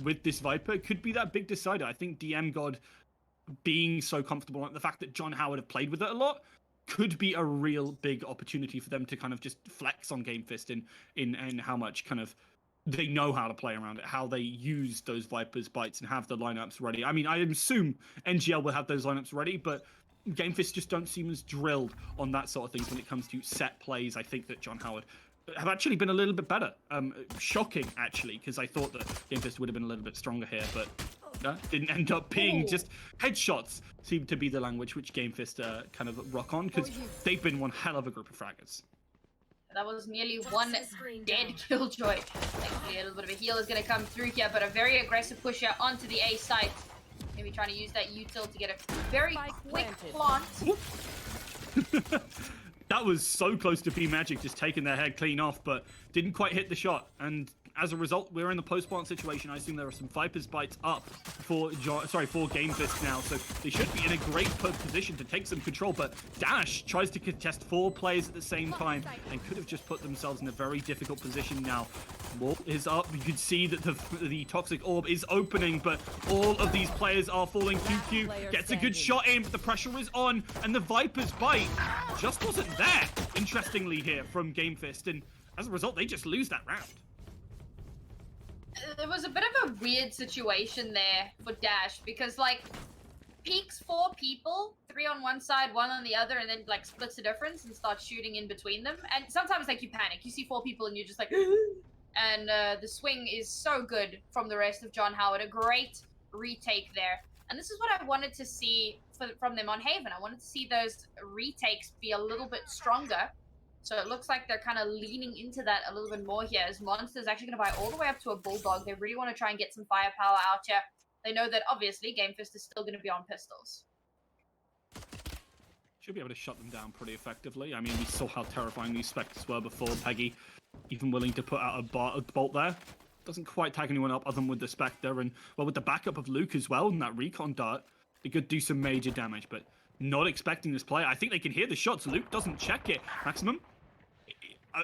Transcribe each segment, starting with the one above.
with this Viper could be that big decider. I think DM God being so comfortable, the fact that John Howard have played with it a lot, could be a real big opportunity for them to kind of just flex on Game Fist in how much kind of they know how to play around it, how they use those Vipers bites and have the lineups ready. I mean, I assume NGL will have those lineups ready, but Game Fist just don't seem as drilled on that sort of things when it comes to set plays. I think that John Howard have actually been a little bit better. Shocking, actually, because I thought that Game Fist would have been a little bit stronger here, but didn't end up being. Just headshots seem to be the language which Game Fist kind of rock on, because they've been one hell of a group of fraggers. That was nearly one dead Killjoy. Thankfully, a little bit of a heal is going to come through here, but a very aggressive push here onto the A site. Maybe trying to use that util to get a very quick plant. That was so close to B-Magic just taking their head clean off, but didn't quite hit the shot. And as a result, we're in the post-plant situation. I assume there are some Viper's bites up for Game Fist now, so they should be in a great position to take some control. But Dash tries to contest 4 players at the same time and could have just put themselves in a very difficult position now. Warp is up. You can see that the Toxic Orb is opening, but all of these players are falling. QQ gets a good shot in, but the pressure is on, and the Viper's bite just wasn't there, interestingly, here from Game Fist, and as a result, they just lose that round. There was a bit of a weird situation there for Dash, because, like, peeks 4 people, 3 on one side, 1 on the other, and then, like, splits the difference and starts shooting in between them. And sometimes, like, you panic. You see 4 people and you're just like, and the swing is so good from the rest of John Howard. A great retake there. And this is what I wanted to see from them on Haven. I wanted to see those retakes be a little bit stronger. So it looks like they're kind of leaning into that a little bit more here, as Monster's actually going to buy all the way up to a Bulldog. They really want to try and get some firepower out here. They know that, obviously, Game Fist is still going to be on pistols. Should be able to shut them down pretty effectively. I mean, we saw how terrifying these Spectres were before. Peggy even willing to put out a bolt there. Doesn't quite tag anyone up other than with the Spectre. And, well, with the backup of Luke as well and that recon dart, they could do some major damage, but not expecting this play. I think they can hear the shots. Luke doesn't check it. Maximum,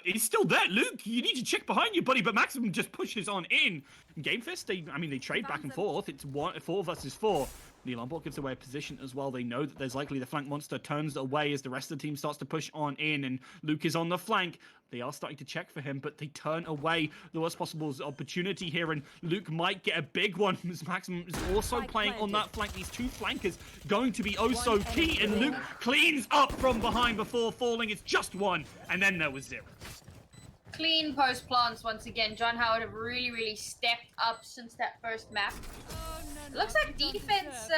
he's still there. Luke, you need to check behind you, buddy, but Maximum just pushes on in. Game Fist, they trade back and forth. It's 4 versus 4. Neil Onboard gives away a position as well. They know that there's likely the flank monster turns away as the rest of the team starts to push on in, and Luke is on the flank. They are starting to check for him, but they turn away the worst possible opportunity here, and Luke might get a big one as Maximum is also playing on that flank. These 2 flankers going to be oh so key, and Luke cleans up from behind before falling. It's just 1, and then there was 0. Clean post plants once again. John Howard have really, really stepped up since that first map. It looks like defense,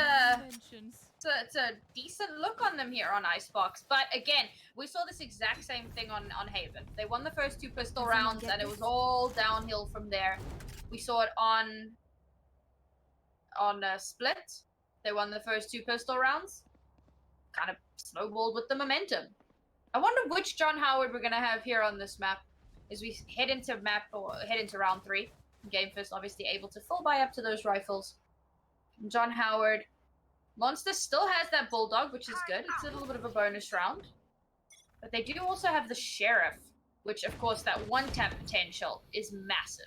it's a decent look on them here on Icebox. But again, we saw this exact same thing on Haven. They won the first 2 pistol rounds, and it was all downhill from there. We saw it on Split. They won the first 2 pistol rounds. Kind of snowballed with the momentum. I wonder which John Howard we're going to have here on this map as we head into round 3. Game Fist obviously able to full buy up to those rifles. John Howard. Monster still has that Bulldog, which is good. It's a little bit of a bonus round. But they do also have the Sheriff, which, of course, that 1-tap potential is massive.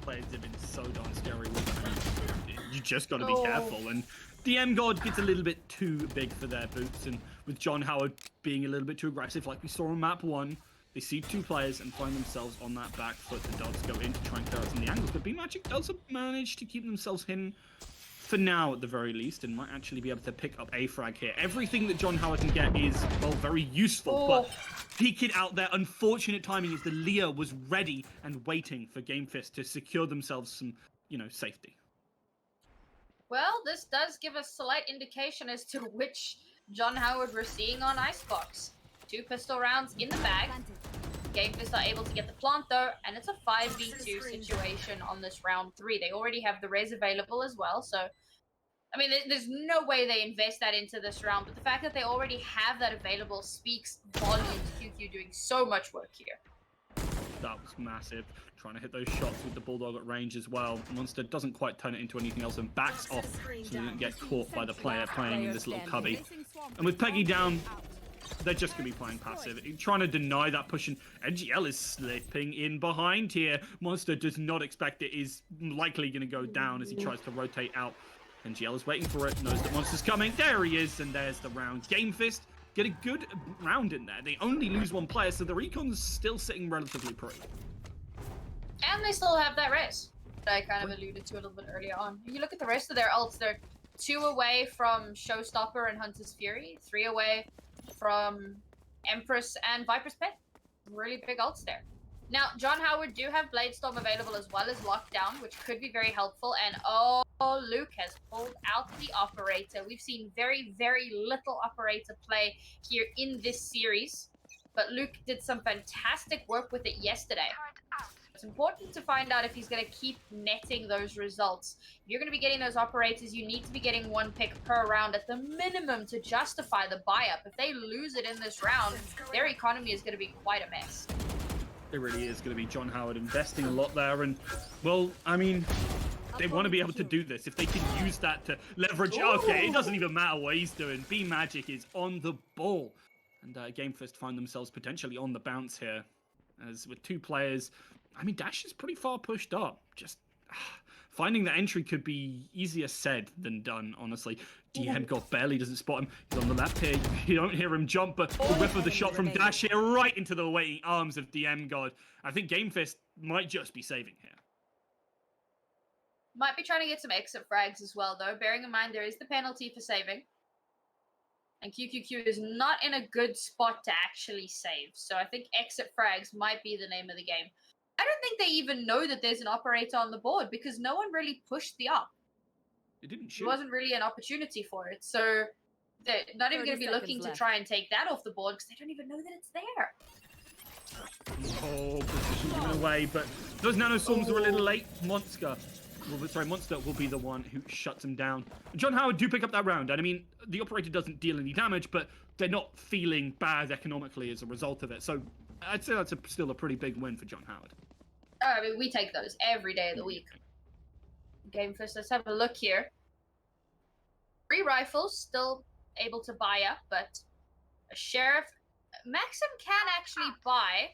Players have been so darn scary with them. You just got to be careful. And DM God gets a little bit too big for their boots. And with John Howard being a little bit too aggressive, like we saw on map 1, they see 2 players and find themselves on that back foot. The dogs go in to try and clear out some of the angles, but B-Magic does manage to keep themselves hidden for now at the very least, and might actually be able to pick up a frag here. Everything that John Howard can get is, well, very useful, but peek it out there. Unfortunate timing is the Leah was ready and waiting for Game Fist to secure themselves some, safety. Well, this does give a slight indication as to which John Howard we're seeing on Icebox. 2 pistol rounds in the bag. Game Fist are able to get the plant though, and it's a 5v2 situation on this round 3. They already have the res available as well, so I mean, there's no way they invest that into this round, but the fact that they already have that available speaks volumes. QQ doing so much work here. That was massive. Trying to hit those shots with the Bulldog at range as well. Monster doesn't quite turn it into anything else and backs off so they don't get caught by the player playing in this little cubby. And with Peggy down, they're just going to be playing passive, trying to deny that push, and NGL is slipping in behind here. Monster does not expect it, is likely going to go down as he tries to rotate out. NGL is waiting for it, knows that Monster's coming. There he is, and there's the round. Game Fist get a good round in there. They only lose one player, so the Recon's still sitting relatively pretty. And they still have that res that I kind of alluded to a little bit earlier on. If you look at the rest of their ults, they're 2 away from Showstopper and Hunter's Fury, 3 away from Empress and Viper's Pit. Really big ults there. Now, John Howard do have Bladestorm available as well as Lockdown, which could be very helpful. And oh, Luke has pulled out the Operator. We've seen very, very little Operator play here in this series, but Luke did some fantastic work with it yesterday. It's important to find out if he's going to keep netting those results. If you're going to be getting those Operators, you need to be getting 1 pick per round at the minimum to justify the buy-up. If they lose it in this round, their economy is going to be quite a mess. It really is going to be John Howard investing a lot there, and, well, I mean, they want to be able to do this. If they can use that to leverage, okay, it doesn't even matter what he's doing. B Magic is on the ball, and Game Fist find themselves potentially on the bounce here, as with 2 players. I mean, Dash is pretty far pushed up. Just finding the entry could be easier said than done, honestly. DM God barely doesn't spot him. He's on the left here. You don't hear him jump, but the whiff of the shot from Dash here right into the waiting arms of DM God. I think Game Fist might just be saving here. Might be trying to get some exit frags as well, though, bearing in mind there is the penalty for saving. And QQQ is not in a good spot to actually save. So I think exit frags might be the name of the game. I don't think they even know that there's an Operator on the board because no one really pushed the up. It didn't shoot. There wasn't really an opportunity for it. So they're not even going to be looking to try and take that off the board because they don't even know that it's there. Oh, position given away, but those nanoswarms are a little late. Monster will be the one who shuts him down. John Howard do pick up that round, and I mean, the Operator doesn't deal any damage, but they're not feeling bad economically as a result of it. So I'd say that's still a pretty big win for John Howard. I mean, we take those every day of the week. Game Fist, let's have a look here. 3 rifles, still able to buy up, but a Sheriff. Maxim can actually buy.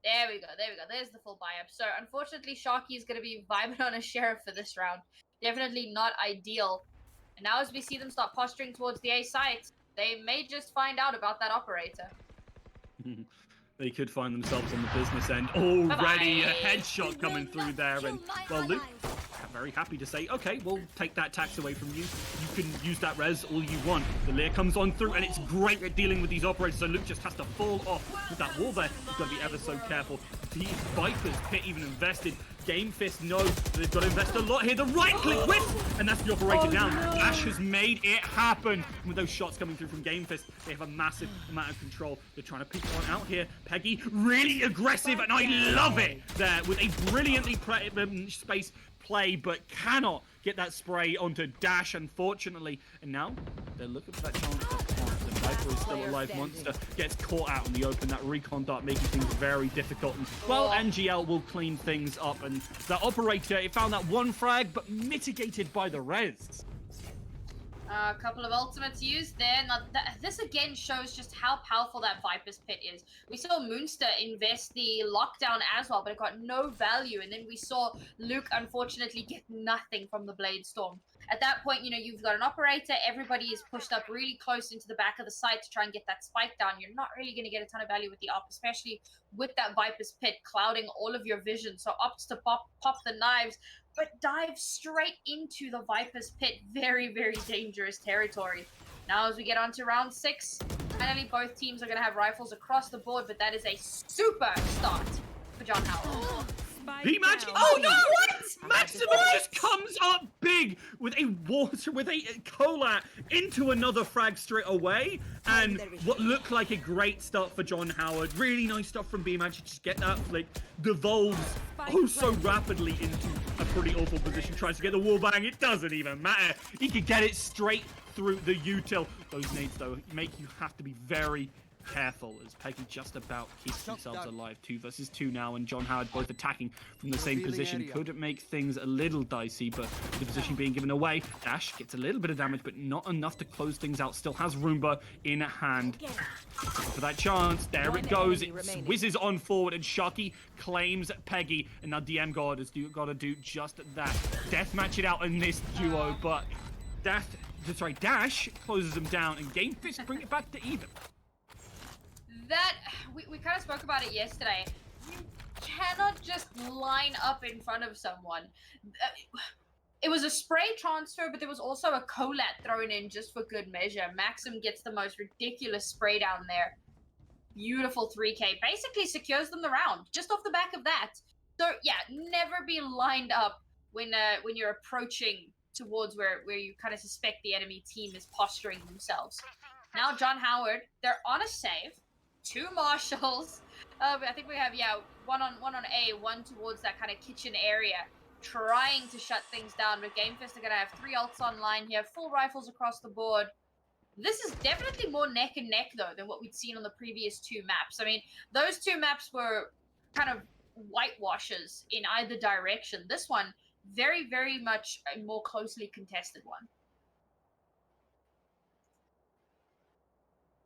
There we go, there's the full buy up. So unfortunately, Sharky is going to be vibing on a Sheriff for this round. Definitely not ideal. And now as we see them start posturing towards the A site, they may just find out about that Operator. They could find themselves on the business end. Already a headshot coming through there, and well, Luke, very happy to say, okay, we'll take that tax away from you. You can use that res all you want. The Lear comes on through, and it's great at dealing with these Operators, so Luke just has to fall off with that wall there. He's got to be ever so careful. The Viper's Pit even invested. Game Fist know they've got to invest a lot here. The right-click whiff, and that's the Operator down. No. Ash has made it happen. With those shots coming through from Game Fist, they have a massive amount of control. They're trying to pick one out here. Peggy, really aggressive, and I love it there with a brilliantly space play, but cannot get that spray onto Dash, unfortunately. And now they're looking for that chance to plant. The Viper is still alive. Monster gets caught out in the open. That recon dart making things very difficult. And, well, NGL will clean things up. And that Operator, it found that 1 frag, but mitigated by the res. A couple of ultimates used there. Now, this again shows just how powerful that Viper's Pit is. We saw Moonster invest the lockdown as well, but it got no value. And then we saw Luke, unfortunately, get nothing from the Blade Storm. At that point, you know, you've got an Operator. Everybody is pushed up really close into the back of the site to try and get that spike down. You're not really going to get a ton of value with the op, especially with that Viper's Pit clouding all of your vision. So opts to pop the knives, but dive straight into the Viper's Pit. Very, very dangerous territory. Now as we get on to round 6, finally both teams are going to have rifles across the board, but that is a super start for John Howard. B Magic. Oh no! What? Maximum just comes up big with a cola into another frag straight away, and what looked like a great start for John Howard. Really nice stuff from B Magic. Just get that flick, devolves so rapidly into a pretty awful position. Tries to get the wall bang. It doesn't even matter. He could get it straight through the util. Those nades though make you have to be very, careful as Peggy just about keeps themselves alive. 2 versus 2 now, and John Howard both attacking from the same position. Could make things a little dicey, but the position being given away. Dash gets a little bit of damage, but not enough to close things out. Still has Roomba in hand. For that chance, there it goes. It whizzes on forward, and Sharky claims Peggy. And now DM God has got to do just that. Deathmatch it out in this duo, but Dash closes them down, and Game Fist bring it back to even. That, we kind of spoke about it yesterday. You cannot just line up in front of someone. It was a spray transfer, but there was also a collat thrown in just for good measure. Maxim gets the most ridiculous spray down there. Beautiful 3K. Basically secures them the round, just off the back of that. So, yeah, never be lined up when you're approaching towards where you kind of suspect the enemy team is posturing themselves. Now, John Howard, they're on a save. 2 marshals. I think we have, yeah, one on A, one towards that kind of kitchen area, trying to shut things down. But Game Fist are going to have 3 ults online here, full rifles across the board. This is definitely more neck and neck, though, than what we'd seen on the previous 2 maps. I mean, those 2 maps were kind of whitewashes in either direction. This one, very, very much a more closely contested one.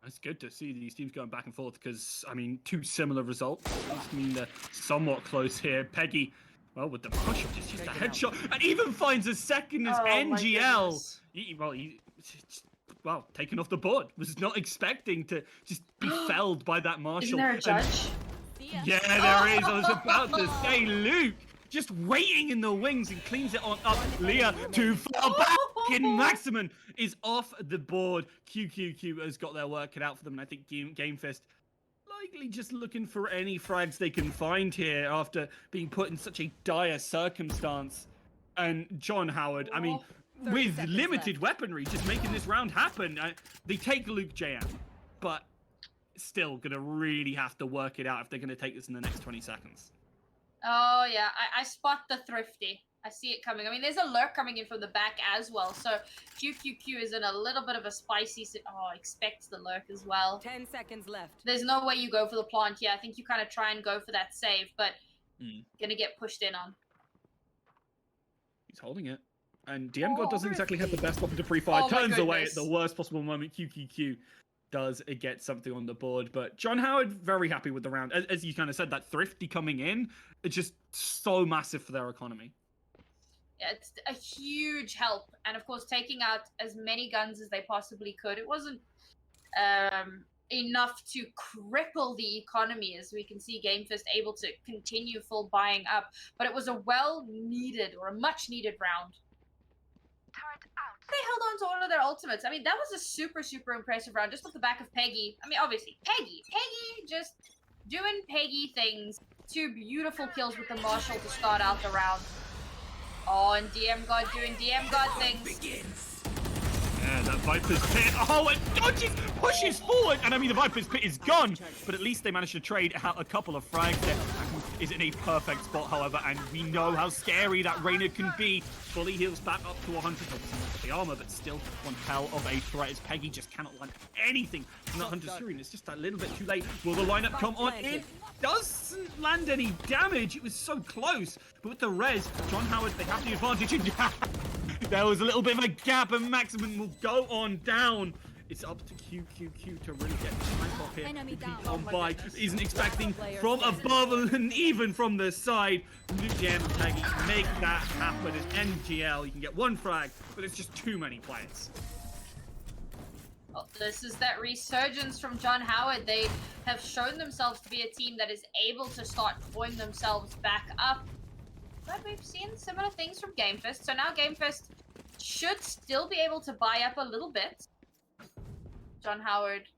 It's good to see these teams going back and forth because, I mean, 2 similar results. I mean, they're somewhat close here. Peggy, well, with the push up, just a headshot, and even finds a second as NGL. Well, taken off the board. Was not expecting to just be felled by that Marshall. Isn't there a judge? Yeah, there is. I was about to say, Luke, just waiting in the wings and cleans it on up. Leah too far back. And Maximum is off the board. QQQ has got their work cut out for them, and I think Game Fist likely just looking for any frags they can find here after being put in such a dire circumstance. And John Howard, I mean, with limited weaponry, just making this round happen. They take Luke JM, but still gonna really have to work it out if they're gonna take this in the next 20 seconds. Oh yeah, I spot the thrifty. I see it coming. I mean, there's a lurk coming in from the back as well. So QQQ is in a little bit of a spicy... expects the lurk as well. 10 seconds left. There's no way you go for the plant here. I think you kind of try and go for that save, but gonna get pushed in on. He's holding it. And DM God doesn't exactly have the best weapon to pre-fire. Turns away at the worst possible moment. QQQ does get something on the board. But John Howard, very happy with the round. As you kind of said, that thrifty coming in, it's just so massive for their economy. Yeah, it's a huge help. And of course, taking out as many guns as they possibly could. It wasn't enough to cripple the economy, as we can see Game Fist able to continue full buying up. But it was a well-needed or a much-needed round. They held on to all of their ultimates. I mean, that was a super, super impressive round just off the back of Peggy. I mean, obviously, Peggy just doing Peggy things. 2 beautiful kills with the Marshall to start out the round. Oh, and DM God doing DM God things. Yeah, that Viper's Pit. Oh, it dodges, pushes forward. And I mean, the Viper's Pit is gone. But at least they managed to trade out a couple of frags there. Is in a perfect spot, however, and we know how scary that Reyna can be. Fully heals back up to 100. Obviously not the armor, but still one hell of a threat as Peggy just cannot land anything from that Hunter's Fury, and it's just a little bit too late. Will the lineup come on? It doesn't land any damage. It was so close, but with the res, John Howard, they have the advantage. There was a little bit of a gap, and Maximum will go on down. It's up to QQQ to really get the snipe off here. Keep on by. Isn't expecting from above and even from the side. Luke Jam and Peggy make that happen as NGL. You can get 1 frag, but it's just too many players. Well, this is that resurgence from John Howard. They have shown themselves to be a team that is able to start pulling themselves back up. But we've seen similar things from Game Fist. So now Game Fist should still be able to buy up a little bit. John Howard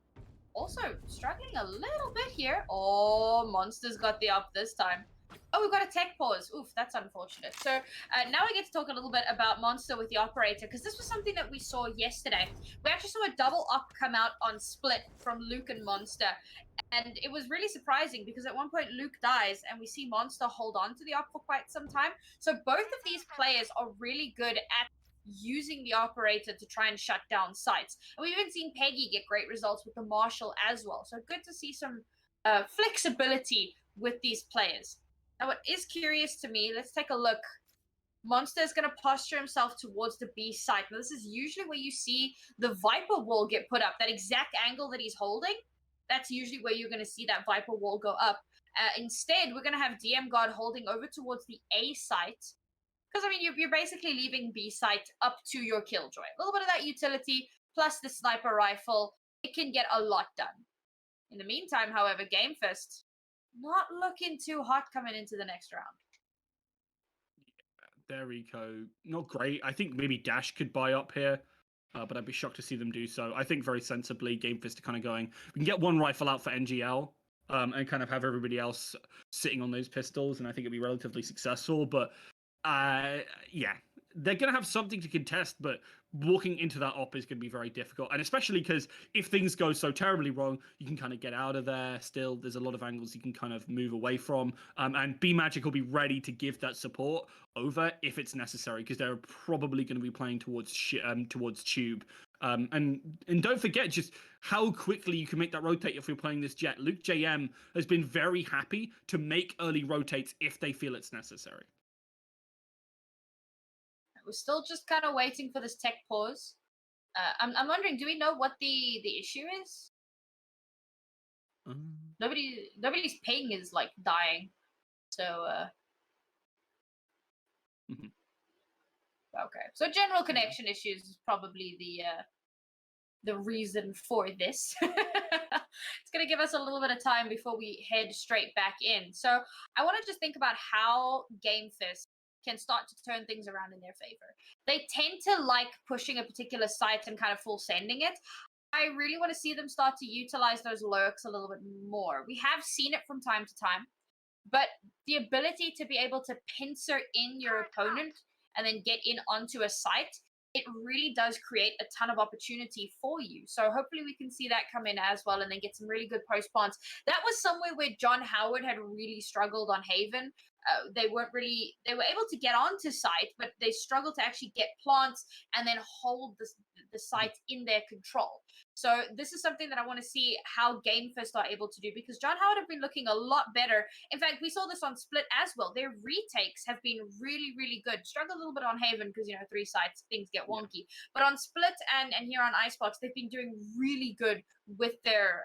also struggling a little bit here. Oh, Monster's got the up this time. Oh, we've got a tech pause. Oof, that's unfortunate. So now I get to talk a little bit about Monster with the operator, because this was something that we saw yesterday. We actually saw a double up come out on split from Luke and Monster. And it was really surprising because at one point Luke dies and we see Monster hold on to the up for quite some time. So both of these players are really good at using the operator to try and shut down sites. And we've even seen Peggy get great results with the Marshal as well. So good to see some flexibility with these players. Now, what is curious to me, let's take a look. Monster is going to posture himself towards the B site. Now, this is usually where you see the Viper wall get put up. That exact angle that he's holding, that's usually where you're going to see that Viper wall go up. Instead, we're going to have DM God holding over towards the A site. Because, I mean, you're basically leaving B site up to your Killjoy. A little bit of that utility, plus the sniper rifle. It can get a lot done. In the meantime, however, GameFist, not looking too hot coming into the next round. Their eco, not great. I think maybe Dash could buy up here, but I'd be shocked to see them do so. I think very sensibly, GameFist are kind of going, we can get one rifle out for NGL, and kind of have everybody else sitting on those pistols, and I think it'd be relatively successful. But yeah, they're going to have something to contest, but walking into that op is going to be very difficult. And especially because if things go so terribly wrong, you can kind of get out of there still. There's a lot of angles you can kind of move away from. And B-Magic will be ready to give that support over if it's necessary, because they're probably going to be playing towards Tube. And don't forget just how quickly you can make that rotate if you're playing this Jet. Luke JM has been very happy to make early rotates if they feel it's necessary. We're still just kind of waiting for this tech pause. I'm wondering, do we know what the issue is? Nobody's ping is like dying, so okay. So general connection issues is probably the reason for this. It's gonna give us a little bit of time before we head straight back in. So I want to just think about how GameFist can start to turn things around in their favor. They tend to like pushing a particular site and kind of full sending it. I really want to see them start to utilize those lurks a little bit more. We have seen it from time to time, but the ability to be able to pincer in your opponent and then get in onto a site, it really does create a ton of opportunity for you. So hopefully we can see that come in as well and then get some really good post plants. That was somewhere where John Howard had really struggled on Haven. They were able to get onto site, but they struggled to actually get plants and then hold the site in their control. So this is something that I want to see how GameFist are able to do, because John Howard have been looking a lot better. In fact, we saw this on Split as well. Their retakes have been really, really good. Struggle a little bit on Haven because, 3 sites, things get wonky. But on Split and here on Icebox, they've been doing really good with their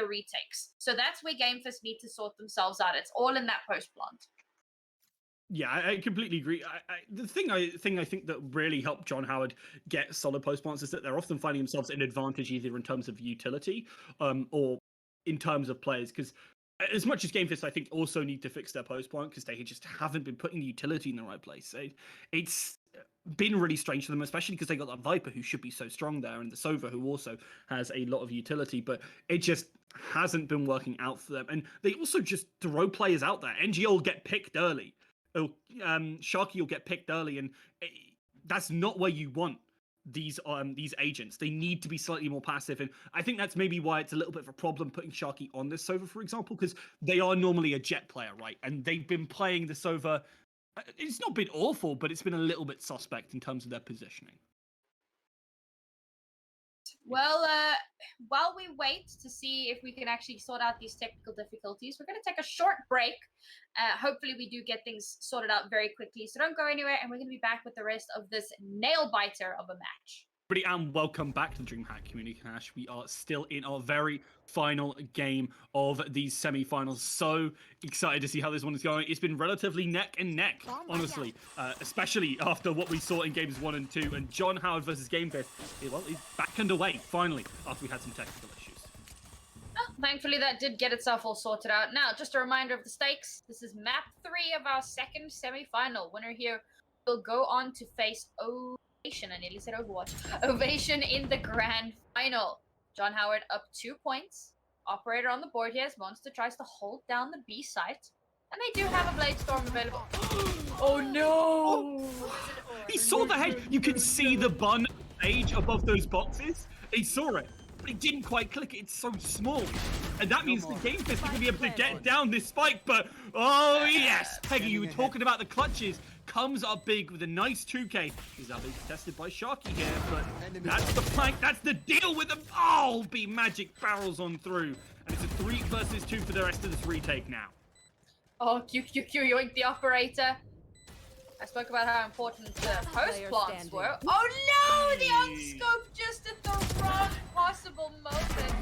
retakes. So that's where GameFist need to sort themselves out. It's all in that post plant. Yeah, I completely agree. The thing I think that really helped John Howard get solid post plants is that they're often finding themselves an advantage either in terms of utility or in terms of players. Because as much as GameFist, I think, also need to fix their post plant because they just haven't been putting the utility in the right place. It's been really strange for them, especially because they got that Viper who should be so strong there, and the Sova who also has a lot of utility, but it just hasn't been working out for them. And they also just throw players out there. NGL will get picked early. Sharky will get picked early, and that's not where you want these agents. They need to be slightly more passive, and I think that's maybe why it's a little bit of a problem putting Sharky on this Sova, for example, because they are normally a Jet player, right? And they've been playing the Sova. It's not been awful, but it's been a little bit suspect in terms of their positioning. Well, while we wait to see if we can actually sort out these technical difficulties, we're going to take a short break. Hopefully we do get things sorted out very quickly. So don't go anywhere, and we're going to be back with the rest of this nail-biter of a match. And welcome back to the DreamHack Community Cash. We are still in our very final game of these semi-finals. So excited to see how this one is going. It's been relatively neck and neck, honestly, especially after what we saw in games 1 and 2. And John Howard versus GameFist, well, he's back underway, finally, after we had some technical issues. Well, thankfully, that did get itself all sorted out. Now, just a reminder of the stakes. This is map 3 of our second semi-final. Winner here will go on to face I nearly said Overwatch. Ovation in the grand final. John Howard up 2 points. Operator on the board here as Monster tries to hold down the B site. And they do have a Blade Storm available. Oh no! He saw the head. You can see the bun age above those boxes. He saw it, but he didn't quite click it. It's so small. And that means the GameFist are going to be able to get down this spike. But, oh yes! Peggy, you were talking about the clutches. comes up big with a nice 2K. He's now being contested by Sharky here, but that's the flank, that's the deal with them. Oh, B Magic barrels on through. And it's a 3 versus 2 for the rest of this retake now. Oh, QQQ yoink the operator. I spoke about how important the post plants were. Oh no, the unscope just at the wrong possible moment.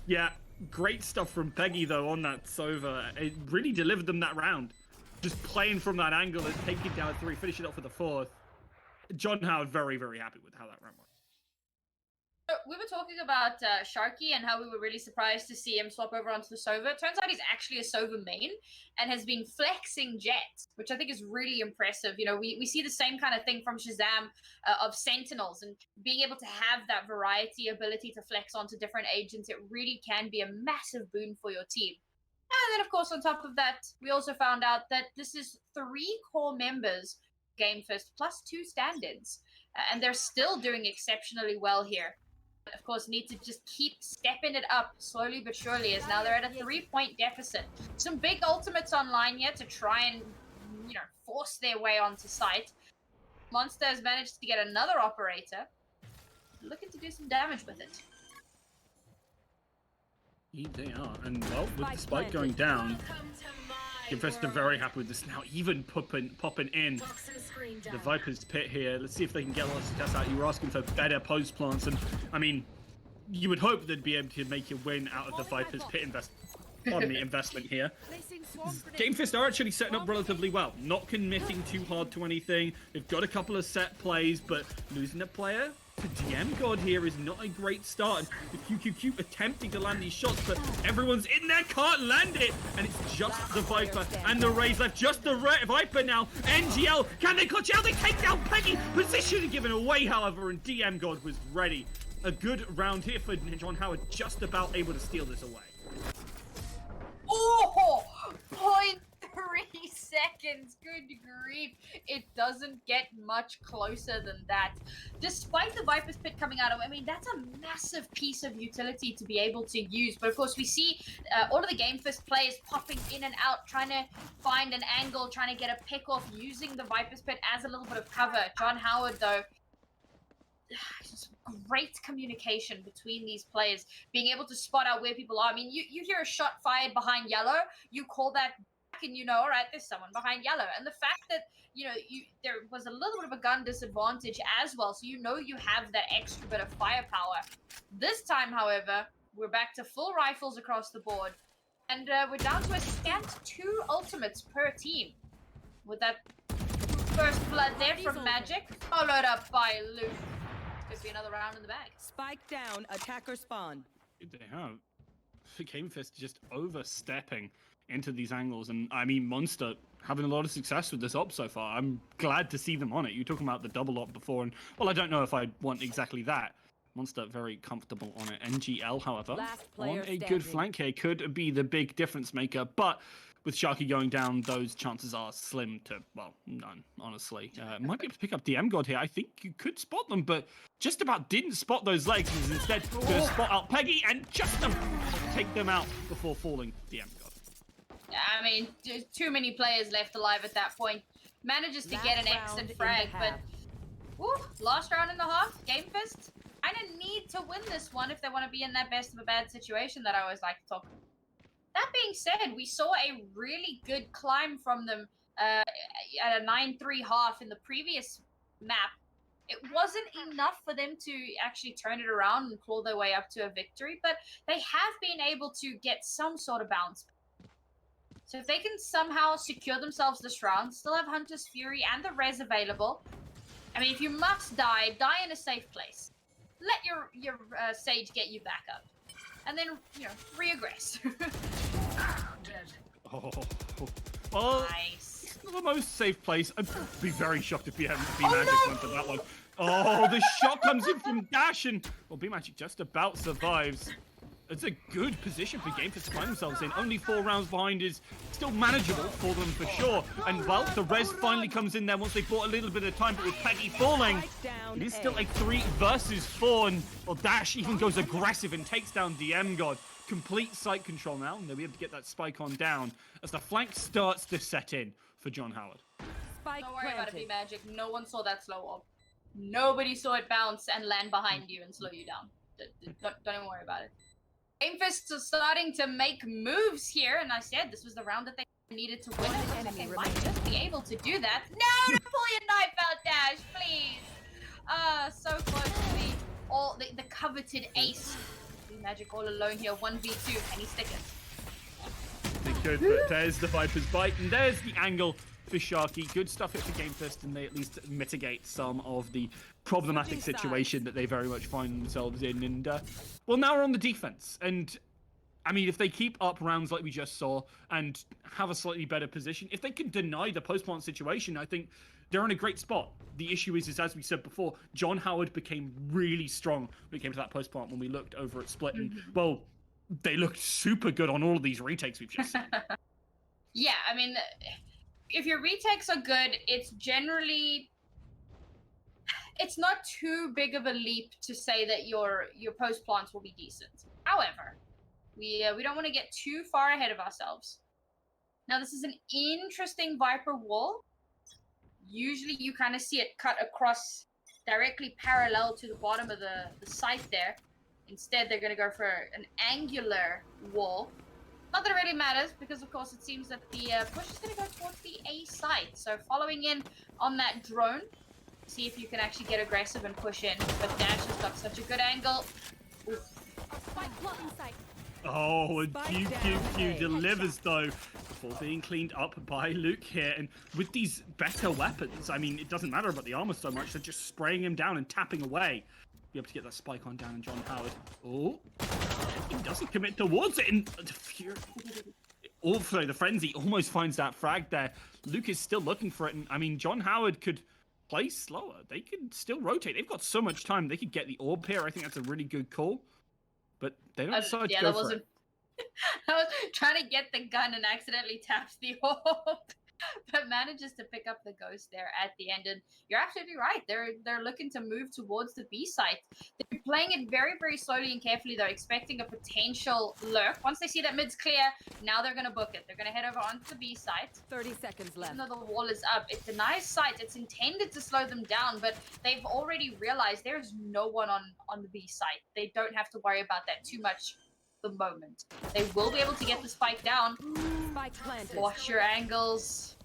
Yeah, great stuff from Peggy though on that Sova. It really delivered them that round. Just playing from that angle and taking down a 3, finishing off with a 4th. John Howard very, very happy with how that round went. We were talking about Sharky and how we were really surprised to see him swap over onto the Sova. It turns out he's actually a Sova main and has been flexing Jet, which I think is really impressive. You know, we see the same kind of thing from Shazam of Sentinels, and being able to have that variety ability to flex onto different agents, it really can be a massive boon for your team. And then, of course, on top of that, we also found out that this is 3 core members, Game First, plus 2 standards, and they're still doing exceptionally well here. Of course, need to just keep stepping it up slowly but surely, as now they're at a 3-point deficit. Some big ultimates online here to try and, you know, force their way onto site. Monster has managed to get another operator, looking to do some damage with it. They are, and well, with the spike going down, Infest are very happy with this now, even popping in the Viper's pit here. Let's see if they can get a lot of success out. You were asking for better post plants, and I mean, you would hope they'd be able to make a win out of the Viper's pit investment here. Game Fist are actually setting up relatively well, not committing too hard to anything. They've got a couple of set plays, but losing a player to DM God here is not a great start. The QQQ attempting to land these shots, but everyone's in there, can't land it. And it's just the Viper and the Rays left. Just the Viper now. NGL, can they clutch out? They take down Peggy. Position given away, however, and DM God was ready. A good round here for John Howard, just about able to steal this away. Oh, 0.3 seconds. Good grief. It doesn't get much closer than that. Despite the Viper's Pit coming out, I mean, that's a massive piece of utility to be able to use. But of course, we see all of the Game Fist players popping in and out, trying to find an angle, trying to get a pick off, using the Viper's Pit as a little bit of cover. John Howard, though, just great communication between these players, being able to spot out where people are. I mean, you hear a shot fired behind yellow, you call that back and you know, all right, there's someone behind yellow. And the fact that, you know, there was a little bit of a gun disadvantage as well, so you know you have that extra bit of firepower. This time, however, we're back to full rifles across the board, and we're down to a scant 2 ultimates per team. With that first blood there from Magic, followed up by Luke. Could be another round in the bag. Spike down, attacker spawn. They have. Game Fist just overstepping into these angles, and I mean, Monster having a lot of success with this op so far. I'm glad to see them on it. You were talking about the double op before, and well, I don't know if I want exactly that. Monster very comfortable on it. NGL, however, on a good flank here, could be the big difference maker, but with Sharky going down, those chances are slim to, well, none, honestly. Might be able to pick up DM God here. I think you could spot them, but just about didn't spot those legs. And instead, going to spot out Peggy and just take them out before falling DM God. I mean, there's too many players left alive at that point. Manages to get an exit frag, but last round and a half, Game Fist kind of need to win this one if they want to be in that best of a bad situation that I always like to talk about. That being said, we saw a really good climb from them at a 9-3 half in the previous map. It wasn't enough for them to actually turn it around and claw their way up to a victory, but they have been able to get some sort of bounce. So if they can somehow secure themselves this round, still have Hunter's Fury and the Res available. I mean, if you must die, die in a safe place. Let your Sage get you back up. And then, you know, regress. Well, nice. It's not the most safe place. I'd be very shocked if B-Magic went for that one. Oh, the shot comes in from Dash, and well, B-Magic just about survives. It's a good position for Game Fist to find themselves in. Only 4 rounds behind is still manageable for them for sure. And well, the res finally comes in there once they bought a little bit of time, but with Peggy falling, it is still a 3 versus 4. And well, Dash even goes aggressive and takes down DM God. Complete site control now, and they'll be able to get that spike on down as the flank starts to set in for John Howard. Spike Don't worry about it, planted. B-Magic. No one saw that slow orb. Nobody saw it bounce and land behind you and slow you down. Don't even worry about it. Game Fists are starting to make moves here, and I said this was the round that they needed to win. It looks like they might just be able to do that. No, don't pull your knife out, Dash, please. So close to the coveted ace. B-Magic all alone here, 1v2. Can he stick it? They could, but there's the Viper's Bite, and there's the angle for Sharky. Good stuff here for Game Fist, and they at least mitigate some of the problematic situation that they very much find themselves in. And, well, now we're on the defense. And, I mean, if they keep up rounds like we just saw and have a slightly better position, if they can deny the post-plant situation, I think they're in a great spot. The issue is as we said before, John Howard became really strong when it came to that post-plant when we looked over at Split. And, well, they looked super good on all of these retakes we've just seen. Yeah, I mean, if your retakes are good, it's generally... It's not too big of a leap to say that your post plants will be decent. However, we don't want to get too far ahead of ourselves. Now, this is an interesting Viper wall. Usually, you kind of see it cut across directly parallel to the bottom of the site there. Instead, they're going to go for an angular wall. Not that it really matters, because of course it seems that the push is going to go towards the A site. So following in on that drone, see if you can actually get aggressive and push in. But Dash has got such a good angle. Oof. Oh, and QQQ delivers though, before being cleaned up by Luke here. And with these better weapons, I mean, it doesn't matter about the armor so much. They're just spraying him down and tapping away. Be able to get that spike on down, and John Howard. Oh, he doesn't commit towards it. And the Fury, also the Frenzy almost finds that frag there. Luke is still looking for it, and I mean, John Howard could play slower. They could still rotate. They've got so much time. They could get the orb here. I think that's a really good call. But they don't decide to go for it. I was trying to get the gun and accidentally tapped the orb, but manages to pick up the ghost there at the end. And you're absolutely right. They're looking to move towards the B site. They're playing it very, very slowly and carefully, though, expecting a potential lurk. Once they see that mid's clear, now they're going to book it. They're going to head over onto the B site. 30 seconds left. Even though the wall is up, it denies sight. It's intended to slow them down, but they've already realized there's no one on the B site. They don't have to worry about that too much the moment. They will be able to get the spike down. Spike planted. Watch your angles.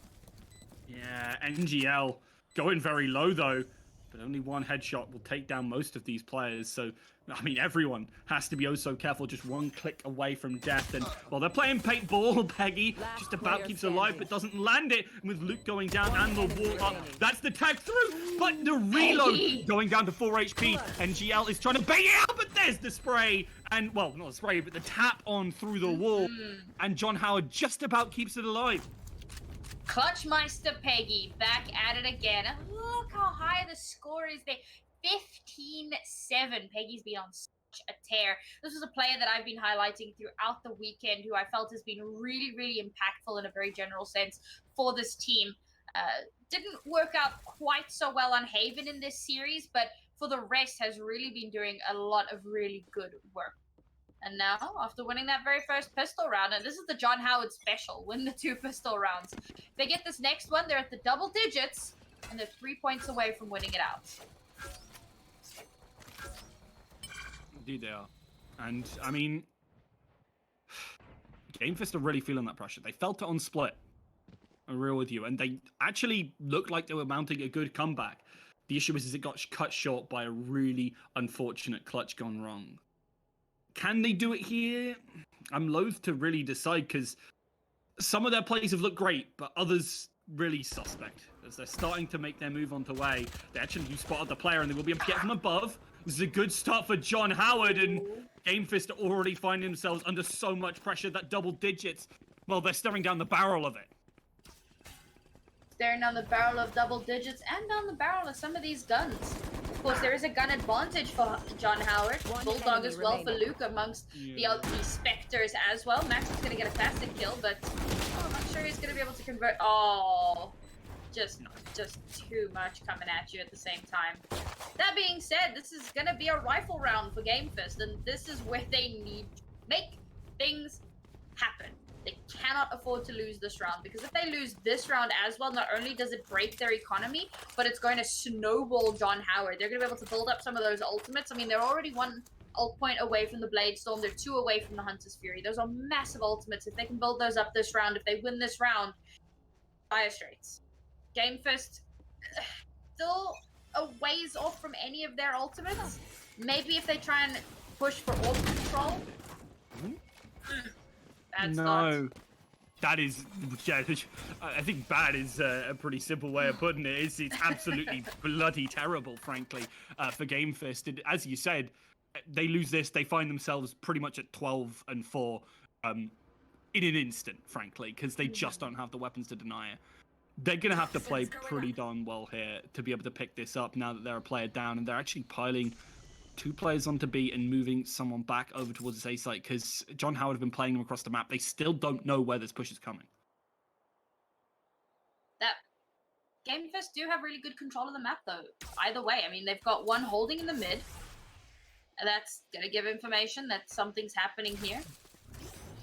Yeah, NGL going very low though, but only one headshot will take down most of these players. So, I mean, everyone has to be oh so careful, just one click away from death. And, well, they're playing paintball, Peggy. Just about keeps it alive, but doesn't land it. And with Luke going down and the wall up, that's the tag through. But the reload going down to 4 HP. NGL is trying to bait it out, but there's the spray. And, well, not the spray, but the tap on through the wall. And John Howard just about keeps it alive. Clutchmeister Peggy back at it again. Look how high the score is there. 15-7. Peggy's been on such a tear. This was a player that I've been highlighting throughout the weekend who I felt has been really, really impactful in a very general sense for this team. Didn't work out quite so well on Haven in this series, but for the rest has really been doing a lot of really good work. And now, after winning that very first pistol round, and this is the John Howard special, win the 2 pistol rounds. If they get this next one, they're at the double digits, and they're 3 points away from winning it out. Indeed they are. And, I mean, Game Fist are really feeling that pressure. They felt it on Split. I'm real with you. And they actually looked like they were mounting a good comeback. The issue is it got cut short by a really unfortunate clutch gone wrong. Can they do it here? I'm loath to really decide because some of their plays have looked great, but others really suspect. As they're starting to make their move onto way, they actually spotted the player and they will be able to get from above. This is a good start for John Howard, and Game Fist are already finding themselves under so much pressure that double digits, well, they're staring down the barrel of it. Staring down the barrel of double digits and down the barrel of some of these guns. Of course, there is a gun advantage for John Howard. Bulldog as well for Luke amongst the Spectres as well. Max is going to get a faster kill, but I'm not sure he's going to be able to convert. Oh, just too much coming at you at the same time. That being said, this is going to be a rifle round for Game Fist, and this is where they need to make things happen. They cannot afford to lose this round, because if they lose this round as well, not only does it break their economy, but it's going to snowball John Howard. They're going to be able to build up some of those ultimates. I mean, they're already 1 ult point away from the Blade Storm. They're 2 away from the Hunter's Fury. Those are massive ultimates. If they can build those up this round, if they win this round, dire straits. Game Fist, still a ways off from any of their ultimates. Maybe if they try and push for orb control. Bad start. No. That is, yeah, I think bad is a pretty simple way of putting it. It's absolutely bloody terrible, frankly, for Game Fist. As you said, they lose this, they find themselves pretty much at 12 and 4 in an instant, frankly, because they just don't have the weapons to deny it. They're going to have to play pretty darn well here to be able to pick this up now that they're a player down, and they're actually piling 2 players onto B and moving someone back over towards this A site, because John Howard have been playing them across the map. They still don't know where this push is coming. That Game Fist do have really good control of the map, though. Either way, I mean, they've got one holding in the mid. And that's going to give information that something's happening here.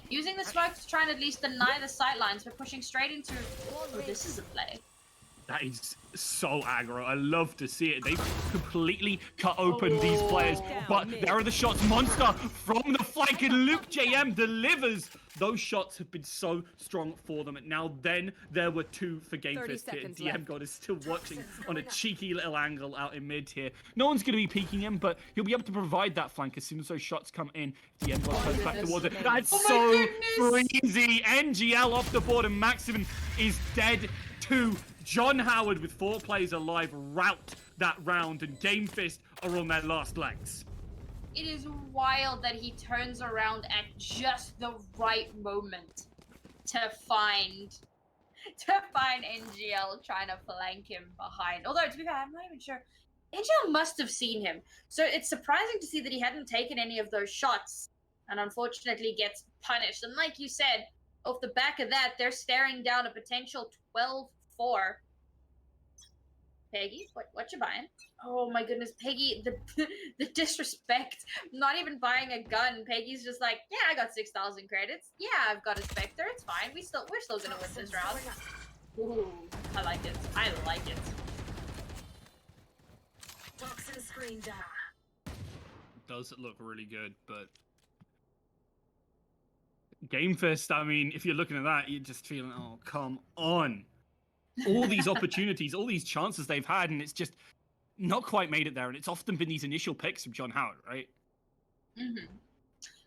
Using the smoke to try and at least deny the sightlines, but pushing straight into... Oh, this is a play. That is so aggro. I love to see it. They've completely cut open these players. But there are the shots. Monster from the flank, and Luke JM delivers. Those shots have been so strong for them. And now then, there were 2 for Game Fist here. DM God is still watching on a cheeky little angle out in mid here. No one's going to be peeking him, but he'll be able to provide that flank as soon as those shots come in. DM God goes back towards it. That's so crazy. NGL off the board, and Maximin is dead too. John Howard, with 4 players alive, rout that round, and Game Fist are on their last legs. It is wild that he turns around at just the right moment to find NGL trying to flank him behind. Although, to be fair, I'm not even sure. NGL must have seen him. So it's surprising to see that he hadn't taken any of those shots, and unfortunately gets punished. And like you said, off the back of that, they're staring down a potential 12-4. Peggy, what you buying? Oh my goodness, Peggy, the disrespect. Not even buying a gun. Peggy's just like, yeah, I got 6,000 credits. Yeah, I've got a Spectre. It's fine. We're still gonna win this round. Ooh, I like it. I like it. Toxin screen down. Does it look really good, but Game Fist, I mean, if you're looking at that, you're just feeling, oh, come on. All these opportunities, all these chances they've had, and it's just not quite made it there. And it's often been these initial picks from John Howard, right? Mm-hmm.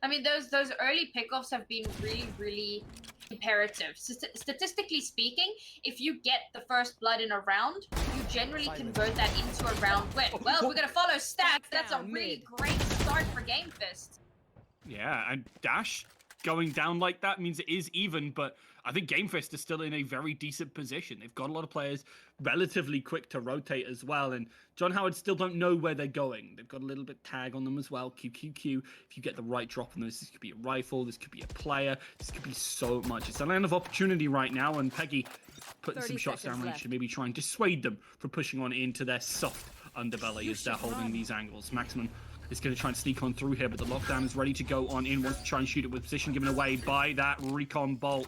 I mean, those early pickoffs have been really, really imperative. Statistically speaking, if you get the first blood in a round, you generally convert that into a round win. Well, we're going to follow stats. That's a really great start for Game Fist. Yeah, and Dash going down like that means it is even, but I think Game Fist is still in a very decent position. They've got a lot of players relatively quick to rotate as well, and John Howard still don't know where they're going. They've got a little bit tag on them as well. QQQ, if you get the right drop on this could be a rifle, this could be a player, this could be so much. It's a land of opportunity right now, and Peggy putting some shots down range to maybe try and dissuade them from pushing on into their soft underbelly as they're holding these angles. Maximum is going to try and sneak on through here, but the lockdown is ready to go on in. Wants to try and shoot it with position given away by that recon bolt.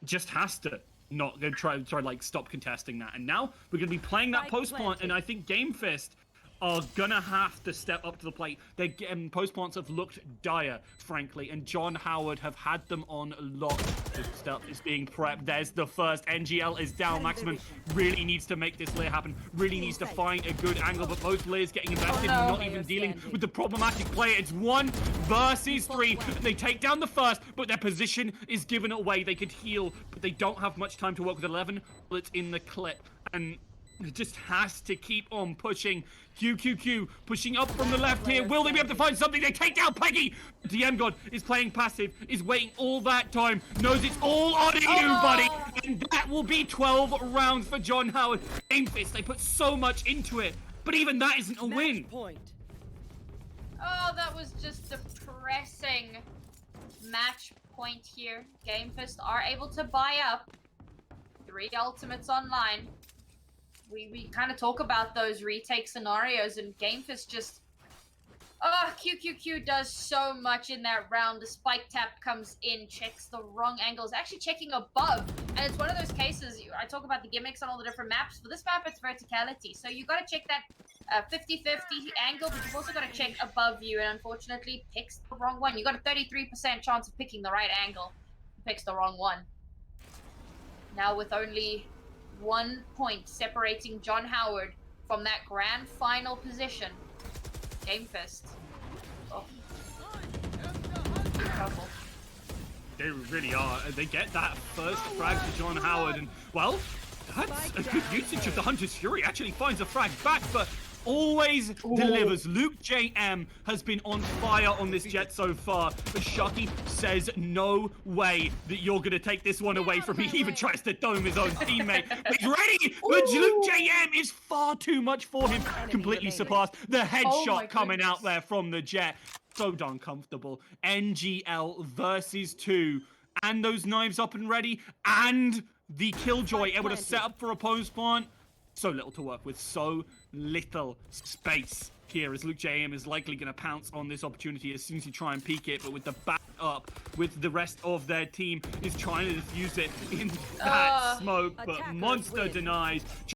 Just has to not going to try like stop contesting that. And now we're going to be playing that post plant, and I think Game Fist are gonna have to step up to the plate. Their post plants have looked dire, frankly, and John Howard have had them on lock. The stuff is being prepped. There's the first. NGL is down. Maximum really needs to make this layer happen. Really needs to find a good angle, but both layers getting invested. We're not even dealing with the problematic player. It's 1 versus 3. They take down the first, but their position is given away. They could heal, but they don't have much time to work with 11 bullets in the clip, and it just has to keep on pushing. QQQ pushing up from the left here. Will they be able to find something? They take down Peggy. DM God is playing passive, is waiting all that time, knows it's all on you, buddy. And that will be 12 rounds for John Howard. Game Fist, they put so much into it, but even that isn't a win. Oh, that was just depressing. Match point here. Game Fist are able to buy up 3 ultimates online. We kind of talk about those retake scenarios, and Game Fist just Oh, QQQ does so much in that round. The spike tap comes in, checks the wrong angles, actually checking above. And it's one of those cases, I talk about the gimmicks on all the different maps. For this map, it's verticality. So you got to check that 50-50 angle, but you've also got to check above you. And unfortunately, picks the wrong one. You got a 33% chance of picking the right angle. Picks the wrong one. Now with only 1 point separating John Howard from that grand final position. Game fist. Oh. Trouble. They really are. They get that first frag to John Howard, and well, that's a good usage of the Hunter's Fury. Actually finds a frag back, but always delivers. Luke JM has been on fire on this Jet so far, but Shucky says no way that you're gonna take this one away from me. He even tries to dome his own teammate. But he's ready, but Luke JM is far too much for him. Completely surpassed. The headshot coming out there from the Jet. So darn comfortable. NGL versus 2. And those knives up and ready. And the Killjoy able to set up for a post plant. So little to work with. So little space here as Luke JM is likely going to pounce on this opportunity as soon as you try and peek it. But with the back up, with the rest of their team is trying to defuse it in that smoke. But Monster denied.